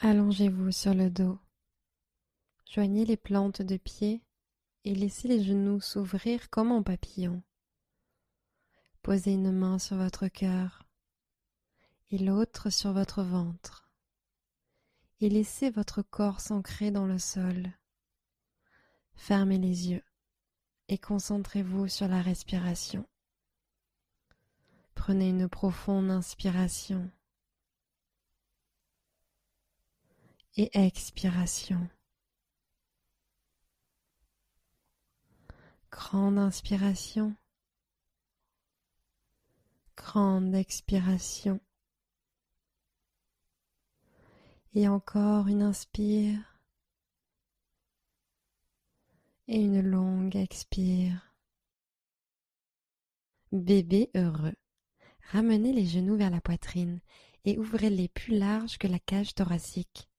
Allongez-vous sur le dos. Joignez les plantes de pied et laissez les genoux s'ouvrir comme en papillon. Posez une main sur votre cœur et l'autre sur votre ventre et laissez votre corps s'ancrer dans le sol. Fermez les yeux et concentrez-vous sur la respiration. Prenez une profonde inspiration et expiration. Grande inspiration, grande expiration. Et encore une inspire et une longue expire. Bébé heureux. Ramenez les genoux vers la poitrine et ouvrez-les plus larges que la cage thoracique.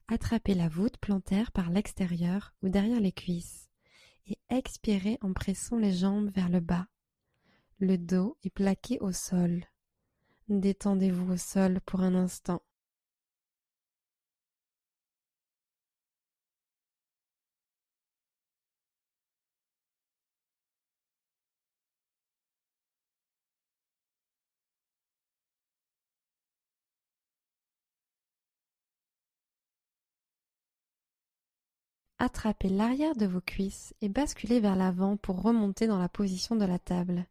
Attrapez la voûte plantaire par l'extérieur ou derrière les cuisses et expirez en pressant les jambes vers le bas. Le dos est plaqué au sol. Détendez-vous au sol pour un instant. Attrapez l'arrière de vos cuisses et basculez vers l'avant pour remonter dans la position de la table.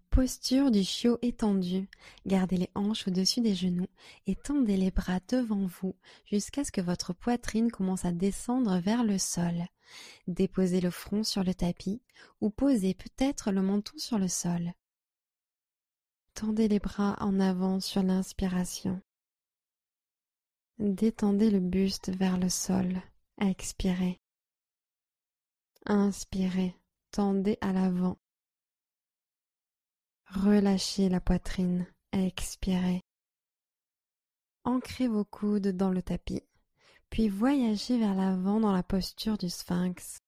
Posture du chiot étendu. Gardez les hanches au-dessus des genoux et tendez les bras devant vous jusqu'à ce que votre poitrine commence à descendre vers le sol. Déposez le front sur le tapis ou posez peut-être le menton sur le sol. Tendez les bras en avant sur l'inspiration. Détendez le buste vers le sol. Expirez. Inspirez. Tendez à l'avant. Relâchez la poitrine. Expirez. Ancrez vos coudes dans le tapis, puis voyagez vers l'avant dans la posture du sphinx.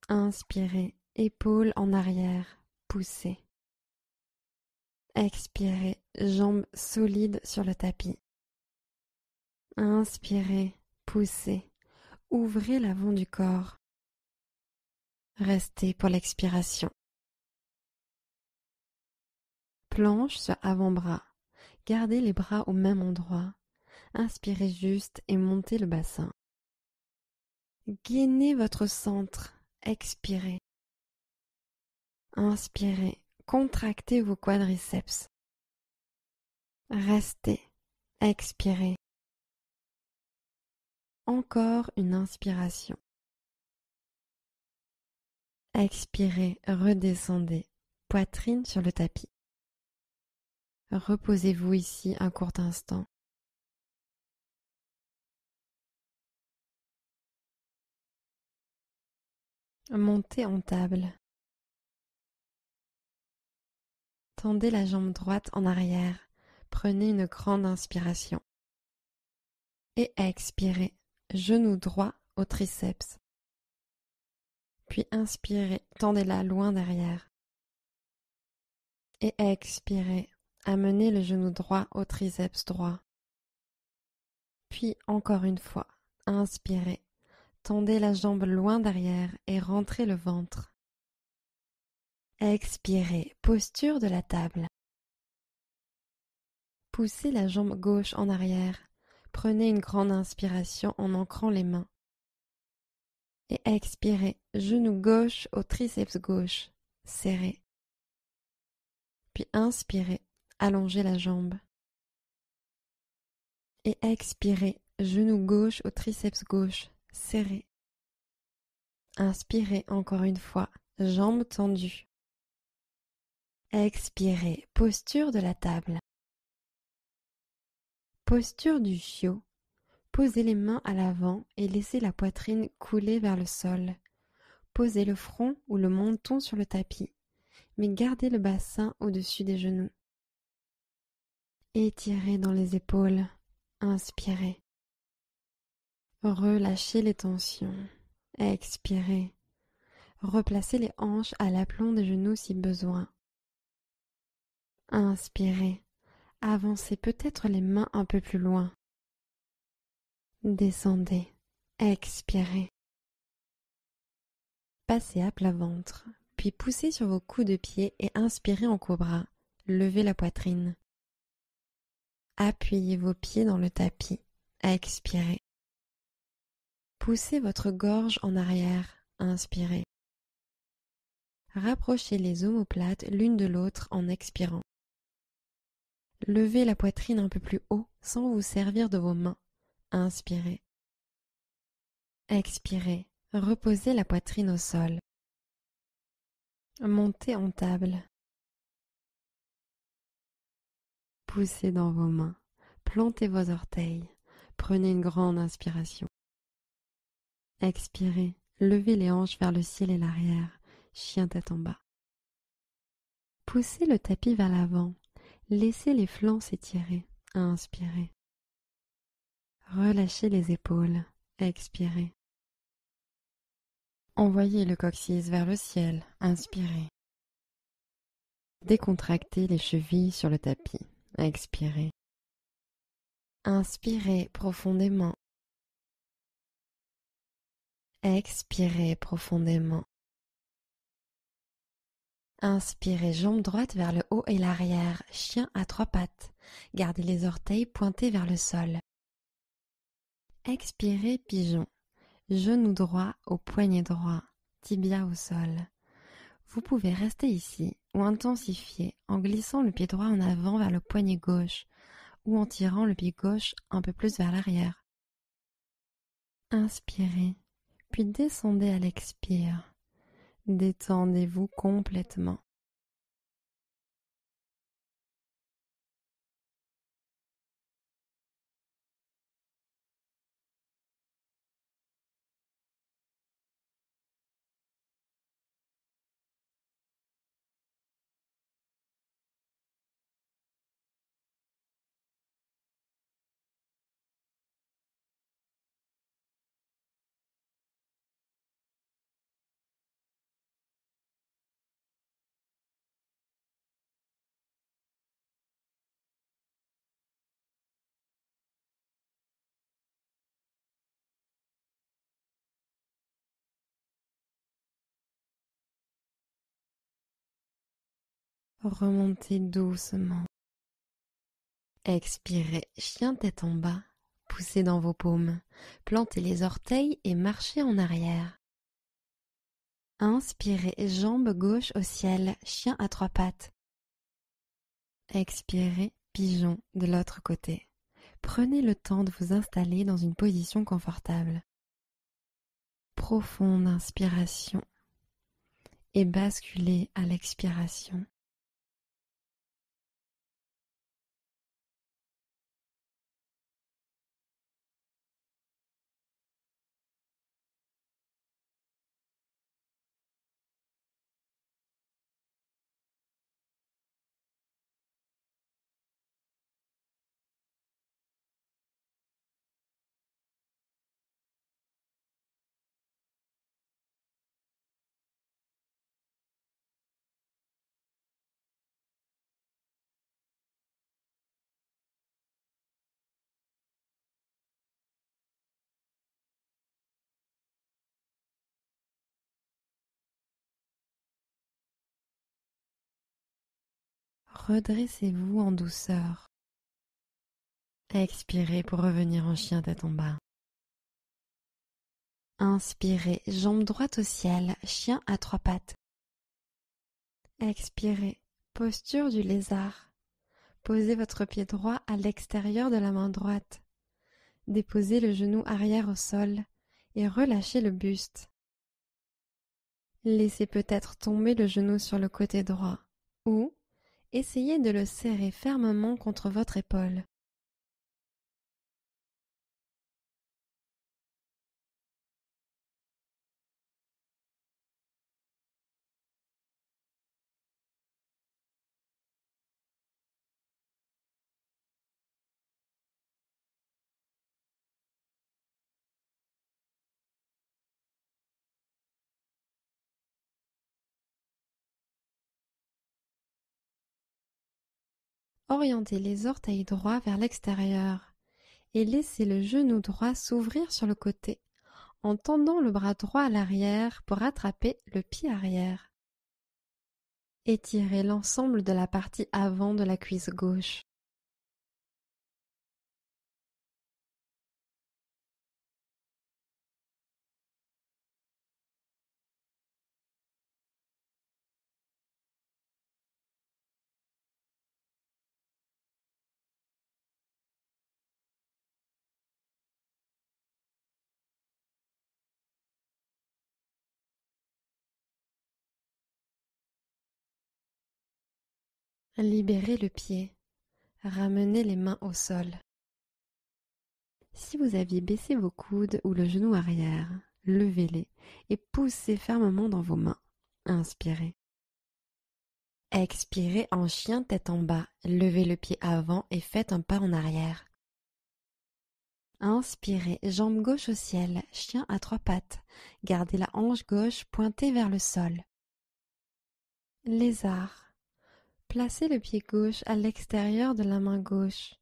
Inspirez, épaules en arrière, poussez. Expirez, jambes solides sur le tapis. Inspirez, poussez, ouvrez l'avant du corps. Restez pour l'expiration. Planche sur avant-bras. Gardez les bras au même endroit. Inspirez juste et montez le bassin. Gainez votre centre. Expirez. Inspirez. Contractez vos quadriceps. Restez. Expirez. Encore une inspiration. Expirez, redescendez. Poitrine sur le tapis. Reposez-vous ici un court instant. Montez en table. Tendez la jambe droite en arrière. Prenez une grande inspiration. Et expirez, genou droit au triceps. Puis inspirez, tendez-la loin derrière. Et expirez, amenez le genou droit au triceps droit. Puis encore une fois, inspirez, tendez la jambe loin derrière et rentrez le ventre. Expirez, posture de la table. Poussez la jambe gauche en arrière. Prenez une grande inspiration en ancrant les mains. Et expirez, genou gauche au triceps gauche, serré. Puis inspirez, allongez la jambe. Et expirez, genou gauche au triceps gauche, serré. Inspirez encore une fois, jambes tendues. Expirez, posture de la table. Posture du chiot. Posez les mains à l'avant et laissez la poitrine couler vers le sol. Posez le front ou le menton sur le tapis, mais gardez le bassin au-dessus des genoux. Étirez dans les épaules. Inspirez. Relâchez les tensions. Expirez. Replacez les hanches à l'aplomb des genoux si besoin. Inspirez. Avancez peut-être les mains un peu plus loin. Descendez, expirez. Passez à plat ventre, puis poussez sur vos coups de pied et inspirez en cobra. Levez la poitrine. Appuyez vos pieds dans le tapis. Expirez. Poussez votre gorge en arrière. Inspirez. Rapprochez les omoplates l'une de l'autre en expirant. Levez la poitrine un peu plus haut sans vous servir de vos mains. Inspirez. Expirez. Reposez la poitrine au sol. Montez en table. Poussez dans vos mains. Plantez vos orteils. Prenez une grande inspiration. Expirez. Levez les hanches vers le ciel et l'arrière. Chien tête en bas. Poussez le tapis vers l'avant. Laissez les flancs s'étirer. Inspirez. Relâchez les épaules. Expirez. Envoyez le coccyx vers le ciel. Inspirez. Décontractez les chevilles sur le tapis. Expirez. Inspirez profondément. Expirez profondément. Inspirez, jambe droite vers le haut et l'arrière, chien à 3 pattes. Gardez les orteils pointés vers le sol. Expirez, pigeon. Genou droit au poignet droit, tibia au sol. Vous pouvez rester ici ou intensifier en glissant le pied droit en avant vers le poignet gauche ou en tirant le pied gauche un peu plus vers l'arrière. Inspirez, puis descendez à l'expire. Détendez-vous complètement. Remontez doucement. Expirez, chien tête en bas. Poussez dans vos paumes. Plantez les orteils et marchez en arrière. Inspirez, jambe gauche au ciel, chien à 3 pattes. Expirez, pigeon de l'autre côté. Prenez le temps de vous installer dans une position confortable. Profonde inspiration et basculez à l'expiration. Redressez-vous en douceur. Expirez pour revenir en chien tête en bas. Inspirez, jambe droite au ciel, chien à 3 pattes. Expirez, posture du lézard. Posez votre pied droit à l'extérieur de la main droite. Déposez le genou arrière au sol et relâchez le buste. Laissez peut-être tomber le genou sur le côté droit ou essayez de le serrer fermement contre votre épaule. Orientez les orteils droits vers l'extérieur et laissez le genou droit s'ouvrir sur le côté en tendant le bras droit à l'arrière pour attraper le pied arrière. Étirez l'ensemble de la partie avant de la cuisse gauche. Libérez le pied. Ramenez les mains au sol. Si vous aviez baissé vos coudes ou le genou arrière, levez-les et poussez fermement dans vos mains. Inspirez. Expirez en chien tête en bas. Levez le pied avant et faites un pas en arrière. Inspirez, jambe gauche au ciel, chien à 3 pattes. Gardez la hanche gauche pointée vers le sol. Lézard. Placez le pied gauche à l'extérieur de la main gauche.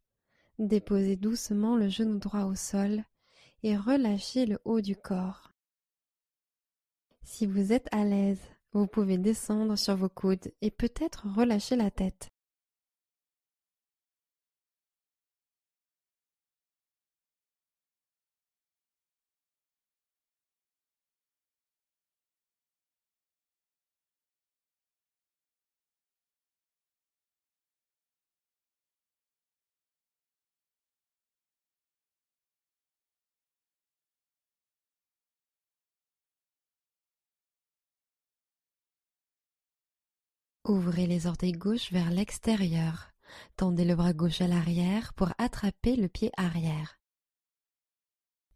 Déposez doucement le genou droit au sol et relâchez le haut du corps. Si vous êtes à l'aise, vous pouvez descendre sur vos coudes et peut-être relâcher la tête. Ouvrez les orteils gauche vers l'extérieur. Tendez le bras gauche à l'arrière pour attraper le pied arrière.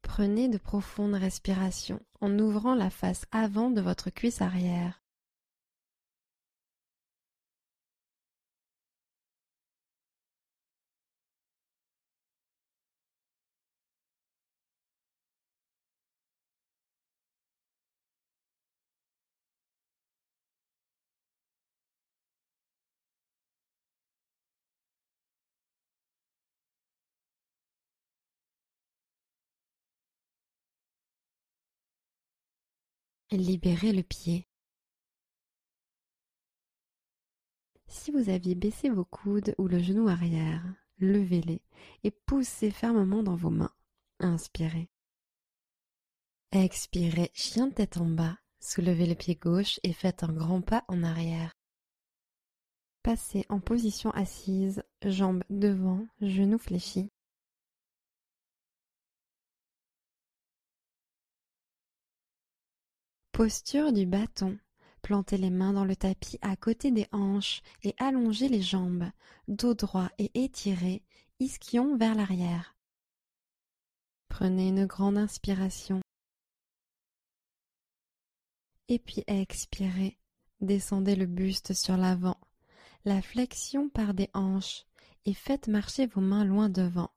Prenez de profondes respirations en ouvrant la face avant de votre cuisse arrière. Libérez le pied. Si vous aviez baissé vos coudes ou le genou arrière, levez-les et poussez fermement dans vos mains. Inspirez. Expirez, chien tête en bas. Soulevez le pied gauche et faites un grand pas en arrière. Passez en position assise, jambes devant, genoux fléchis. Posture du bâton. Plantez les mains dans le tapis à côté des hanches et allongez les jambes, dos droit et étiré, ischion vers l'arrière. Prenez une grande inspiration. Et puis expirez. Descendez le buste sur l'avant. La flexion part des hanches et faites marcher vos mains loin devant.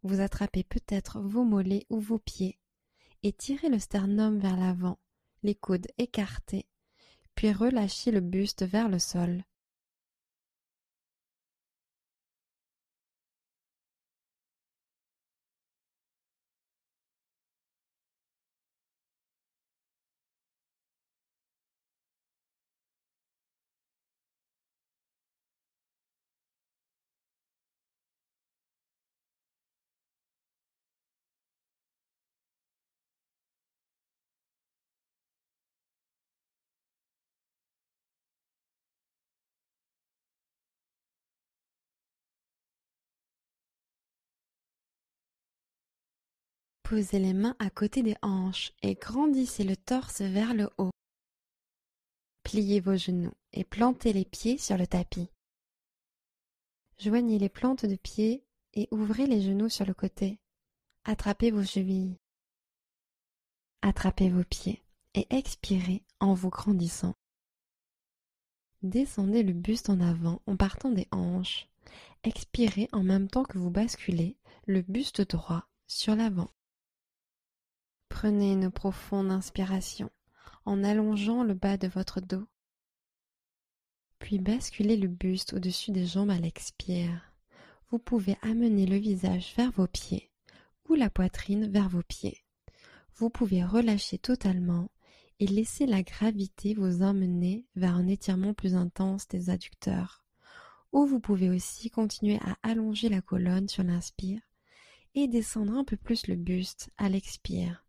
Vous attrapez peut-être vos mollets ou vos pieds et tirez le sternum vers l'avant, les coudes écartés, puis relâchez le buste vers le sol. Posez les mains à côté des hanches et grandissez le torse vers le haut. Pliez vos genoux et plantez les pieds sur le tapis. Joignez les plantes de pied et ouvrez les genoux sur le côté. Attrapez vos chevilles. Attrapez vos pieds et expirez en vous grandissant. Descendez le buste en avant en partant des hanches. Expirez en même temps que vous basculez le buste droit sur l'avant. Prenez une profonde inspiration en allongeant le bas de votre dos. Puis basculez le buste au-dessus des jambes à l'expire. Vous pouvez amener le visage vers vos pieds ou la poitrine vers vos pieds. Vous pouvez relâcher totalement et laisser la gravité vous emmener vers un étirement plus intense des adducteurs. Ou vous pouvez aussi continuer à allonger la colonne sur l'inspire et descendre un peu plus le buste à l'expire.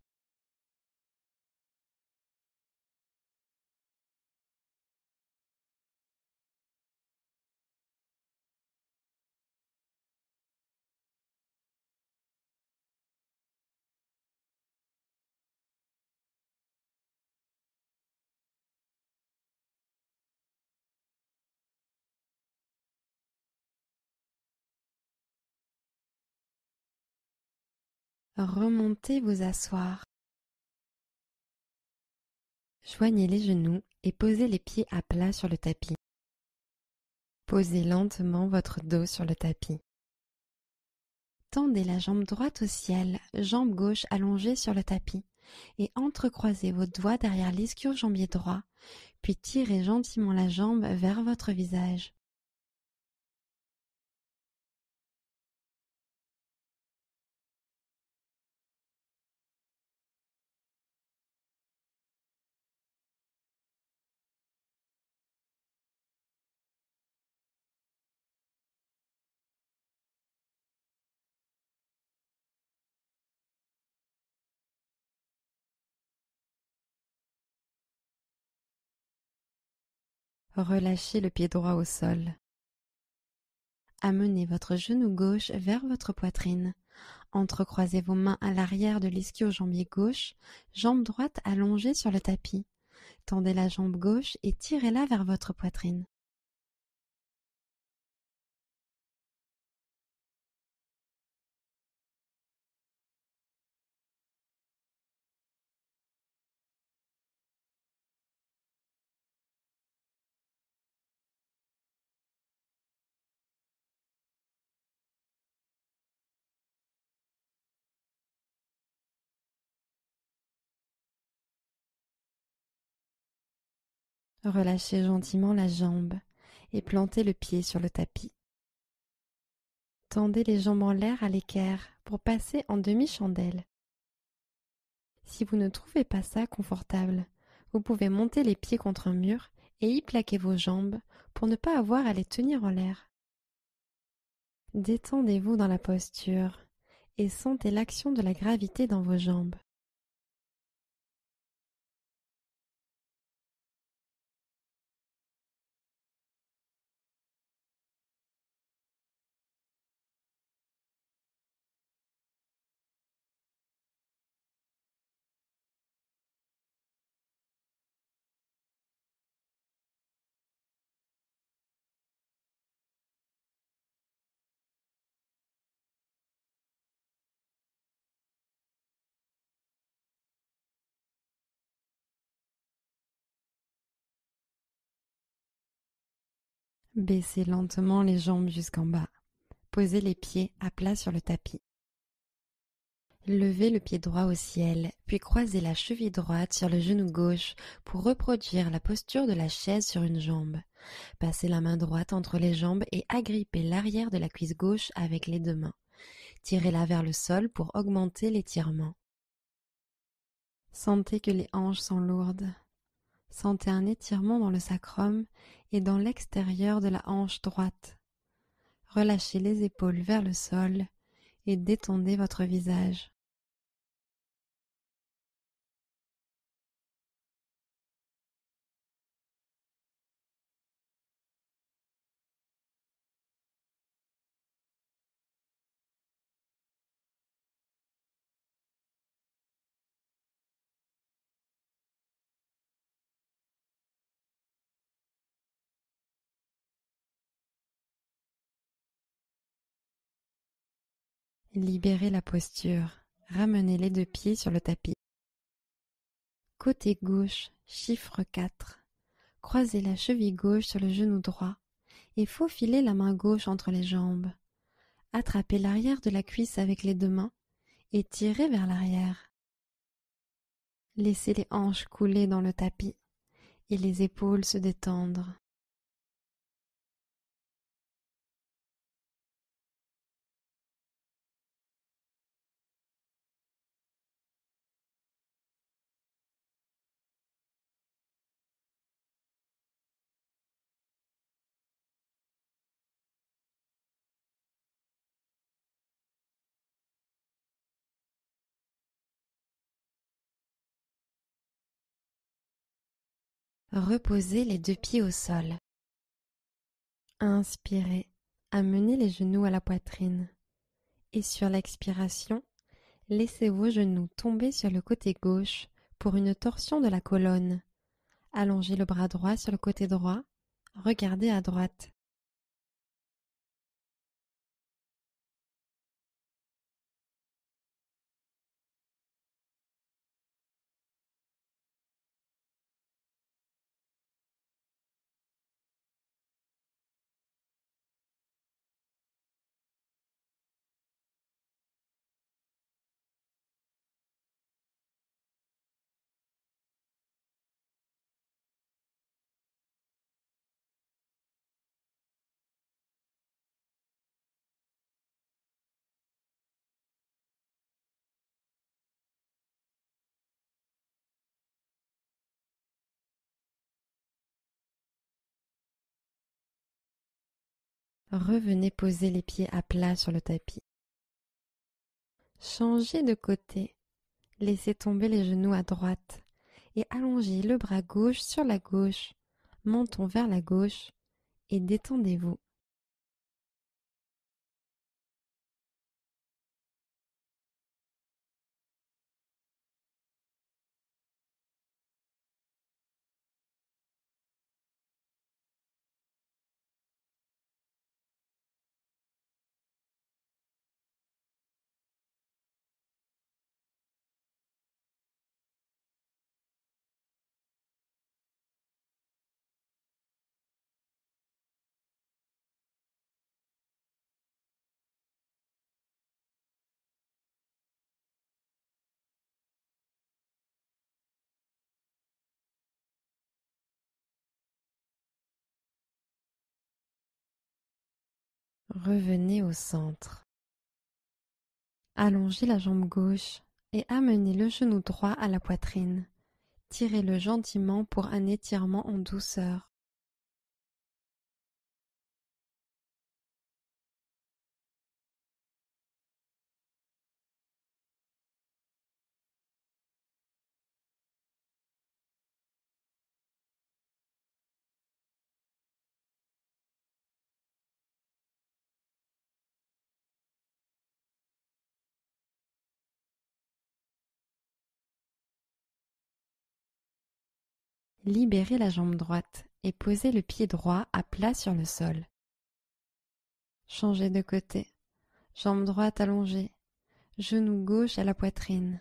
Remontez vous asseoir. Joignez les genoux et posez les pieds à plat sur le tapis. Posez lentement votre dos sur le tapis. Tendez la jambe droite au ciel, jambe gauche allongée sur le tapis et entrecroisez vos doigts derrière l'ischio-jambier droit, puis tirez gentiment la jambe vers votre visage. Relâchez le pied droit au sol. Amenez votre genou gauche vers votre poitrine. Entrecroisez vos mains à l'arrière de l'ischio-jambier gauche, jambe droite allongée sur le tapis. Tendez la jambe gauche et tirez-la vers votre poitrine. Relâchez gentiment la jambe et plantez le pied sur le tapis. Tendez les jambes en l'air à l'équerre pour passer en demi-chandelle. Si vous ne trouvez pas ça confortable, vous pouvez monter les pieds contre un mur et y plaquer vos jambes pour ne pas avoir à les tenir en l'air. Détendez-vous dans la posture et sentez l'action de la gravité dans vos jambes. Baissez lentement les jambes jusqu'en bas. Posez les pieds à plat sur le tapis. Levez le pied droit au ciel, puis croisez la cheville droite sur le genou gauche pour reproduire la posture de la chaise sur une jambe. Passez la main droite entre les jambes et agrippez l'arrière de la cuisse gauche avec les deux mains. Tirez-la vers le sol pour augmenter l'étirement. Sentez que les hanches sont lourdes. Sentez un étirement dans le sacrum et dans l'extérieur de la hanche droite. Relâchez les épaules vers le sol et détendez votre visage. Libérez la posture. Ramenez les deux pieds sur le tapis. Côté gauche, chiffre 4. Croisez la cheville gauche sur le genou droit et faufilez la main gauche entre les jambes. Attrapez l'arrière de la cuisse avec les deux mains et tirez vers l'arrière. Laissez les hanches couler dans le tapis et les épaules se détendre. Reposez les deux pieds au sol. Inspirez, amenez les genoux à la poitrine. Et sur l'expiration, laissez vos genoux tomber sur le côté gauche pour une torsion de la colonne. Allongez le bras droit sur le côté droit. Regardez à droite. Revenez poser les pieds à plat sur le tapis. Changez de côté. Laissez tomber les genoux à droite et allongez le bras gauche sur la gauche, menton vers la gauche et détendez-vous. Revenez au centre. Allongez la jambe gauche et amenez le genou droit à la poitrine. Tirez-le gentiment pour un étirement en douceur. Libérez la jambe droite et posez le pied droit à plat sur le sol. Changez de côté. Jambe droite allongée. Genou gauche à la poitrine.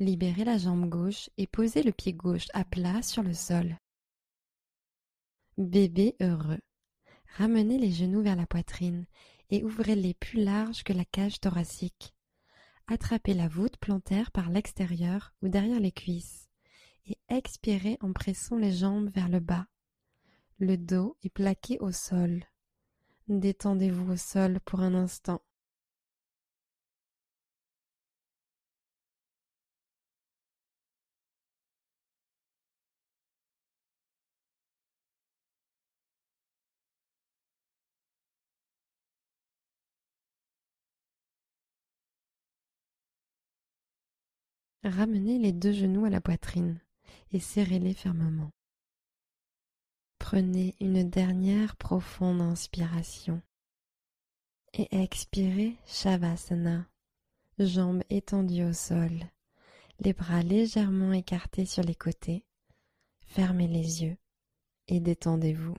Libérez la jambe gauche et posez le pied gauche à plat sur le sol. Bébé heureux. Ramenez les genoux vers la poitrine et ouvrez-les plus larges que la cage thoracique. Attrapez la voûte plantaire par l'extérieur ou derrière les cuisses et expirez en pressant les jambes vers le bas. Le dos est plaqué au sol. Détendez-vous au sol pour un instant. Ramenez les deux genoux à la poitrine et serrez-les fermement. Prenez une dernière profonde inspiration et expirez Shavasana, jambes étendues au sol, les bras légèrement écartés sur les côtés. Fermez les yeux et détendez-vous.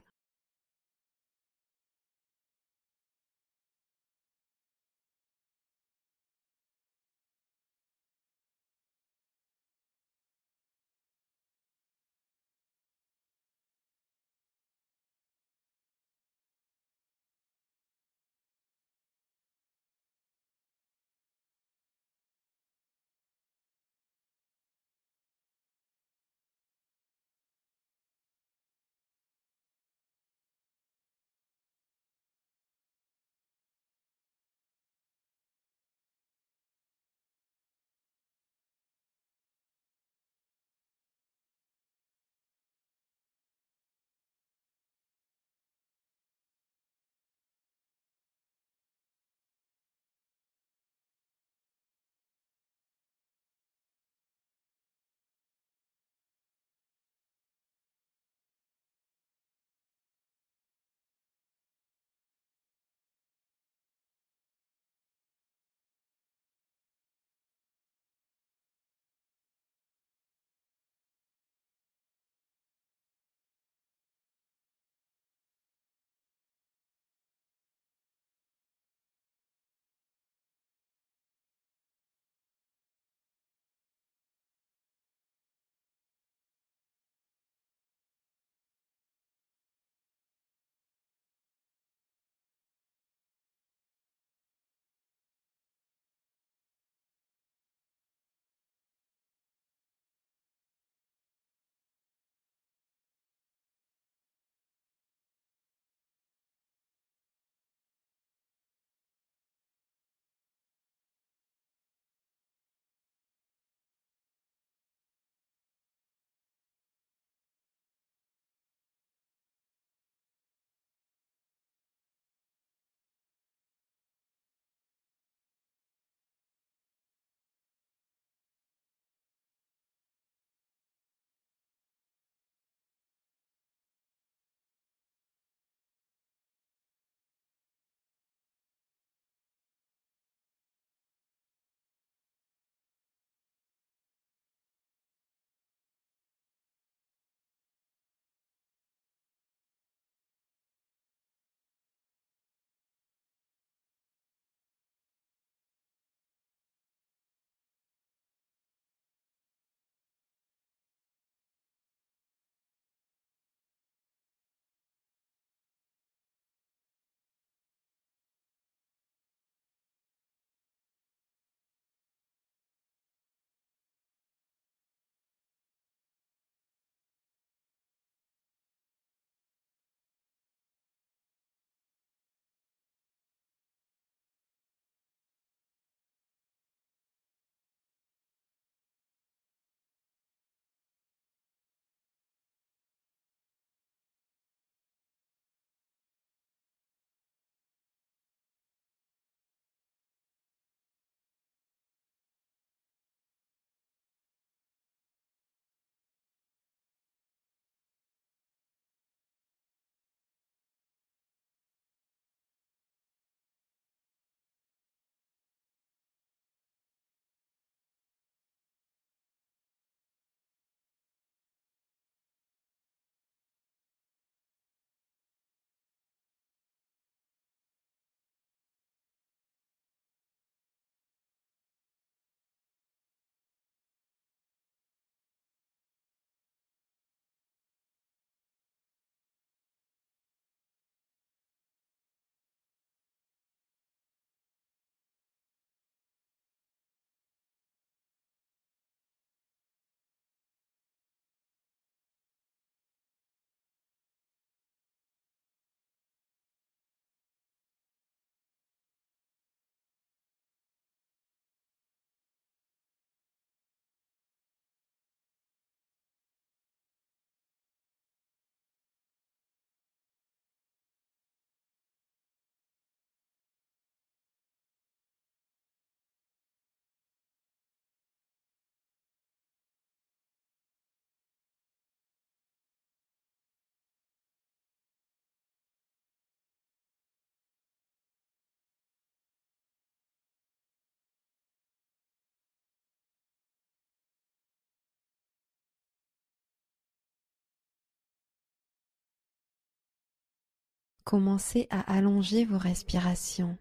Commencez à allonger vos respirations.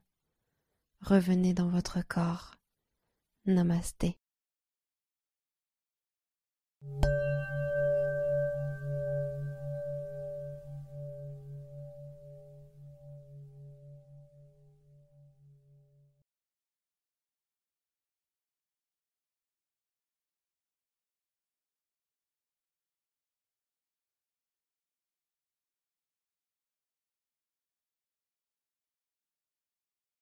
Revenez dans votre corps. Namasté.